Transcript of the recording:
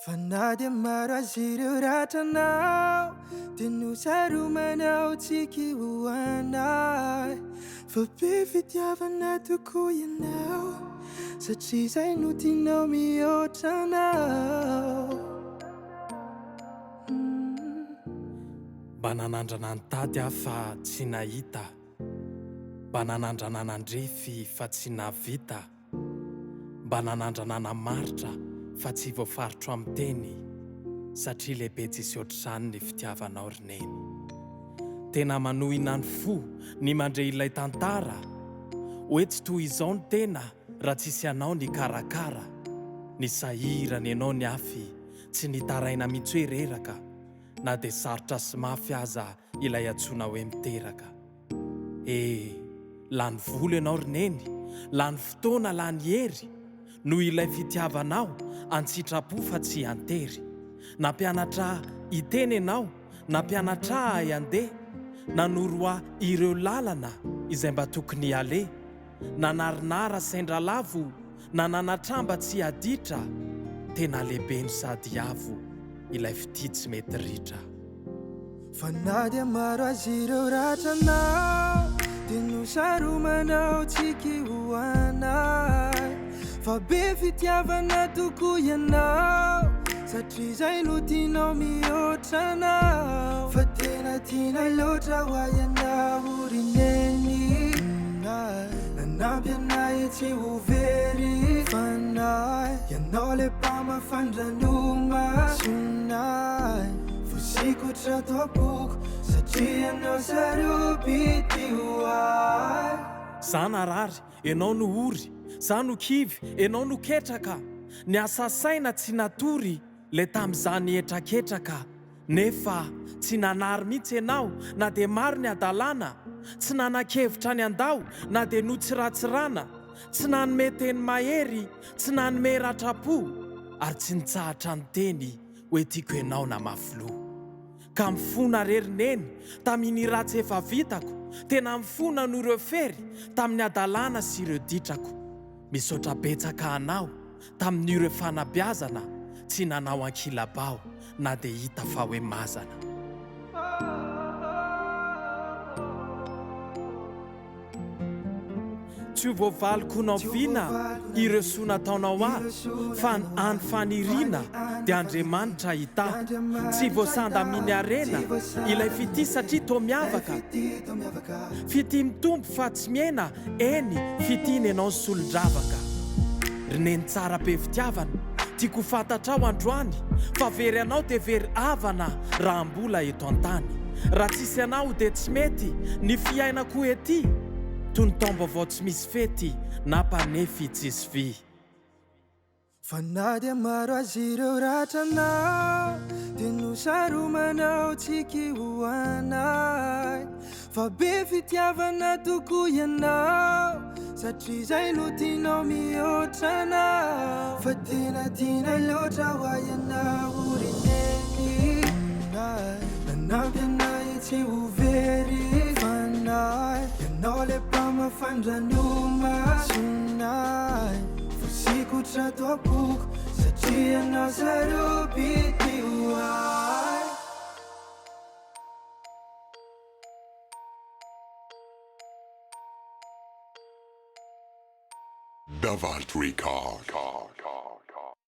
Fanady maro azy ireo ratranao dia nosaromanao tsiky ho anay fa be fitiavana tokoa ianao satria izay no tianao mihoatra anao. Mba nanandrana nitady aho fa tsy nahita, mba nanandrana nandrefy fa tsy navita, mba nanandrana namaritra fa tsy voafaritro amin'ny teny satria lehibe tsisy ohatr'izany ny fitiavanao ry Neny. Tena manohina ny fo ny mandre ilay tantara hoe tsy toy izao ny tena raha tsisy anao ny karakara. Ny sahirana ianao ny afy tsy nitaraina mihitsy hoe reraka, na dia sarotra sy mafy aza ilay antsoina hoe miteraka. Lany volo ianao ry Neny, lany fotoana, lany hery no ilay fitiavanao antsitrapo fa tsy antery. Nampianatra hiteny ianao, nampianatra handeha, nanoroa ireo lalana izay mba tokony aleha, nanarinara sendra lavo, nananatramba tsy aditra. Tena lehibe no sady avo ilay fity tsy mety ritra. Fanady maro azy ireo ratranao dia nosaromanao tsiky ho anay fa be fitiavana tokoa ianao satria izay no tianao mihoatra anao fa tena tiana loatra ho ianao ry Neny. Nanampy anay tsy ho very fanay ianao le mpamafandranoma sonay fosikotra toapoko satria ianao sarobidy hoay. Za narary, ianao no ory, za no kivy, ianao no ketraka. Ny asa saina tsy natory le tamin'izany etraketraka, nefa tsy nanary mihitsy ianao na dia maro ny adalana, tsy nanan-kevitra ny andao na dia notsiratsirana, tsy nanome teny mahery, tsy nanome ratrapo, ary tsy nitsahatra ny teny hoe tiako ianao na mafilo. Ka mifona rery Neny tamin'ny ratsy efa vitako, tena mifona no ireo fery tamin'ny adalana sy ireo ditrako. Misaotra betsaka anao tamin'ireo fanabeazana, tsy nanao ankilabao na dia hita fa hoe mazana. Tsy ho voavaliko naoviana ireo soa nataonao ahy, fa any faniriana dia Andriamanitra hita. Tsy voasandaminy arena ilay fity satria toa miavaka, fity mitombo fa tsy miena, eny fitiny ianao ny solondravaka. Ry Neny tsara be fitiavana, tiako fantatra ao androany fa very anao dia very avana raha mbola eto an-tany. Raha tsisy anao dia tsy mety ny fiainako ety, toy ny taom-baovao tsy misy fety na mpanefy tsisy vy. Fanady maro azy ireo ratranao dia nosaromanao tsiky ho anay fa be fitiavana tokoa ianao satria izay no tianao mihoatra anao fa tena tiana loatra ho ianao ry Neny. Nanampy anay tsy ho very fanay ianao le mpamafandranoma sonay fosikotra toapoko satria ianao sarobidy hoay. Davalt record.